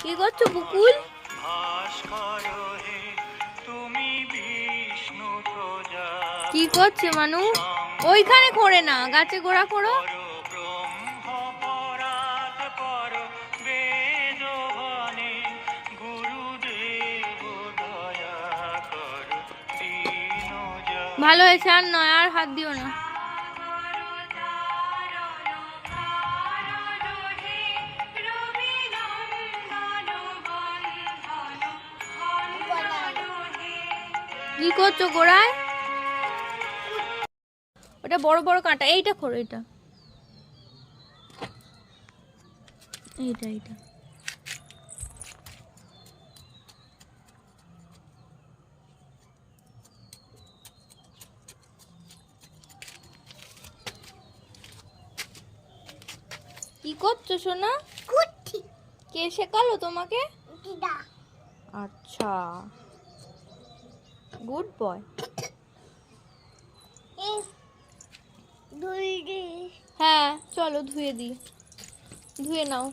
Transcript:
কি করছো বুকুল? কি করছো মানু? ওইখানে করে না, গাছে গোড়া করো। ভালো হয়েছে, আর নয়, আর হাত দিও না। কি করছো গোড়ায়? ওটা বড় বড় কাঁটা, এইটা করো, এইটা এইটা এইটা। কি করছো সোনা? কে শেখালো তোমাকে? আচ্ছা, গুড বয়। হ্যাঁ চলো ধুয়ে দিই, ধুয়ে নাও।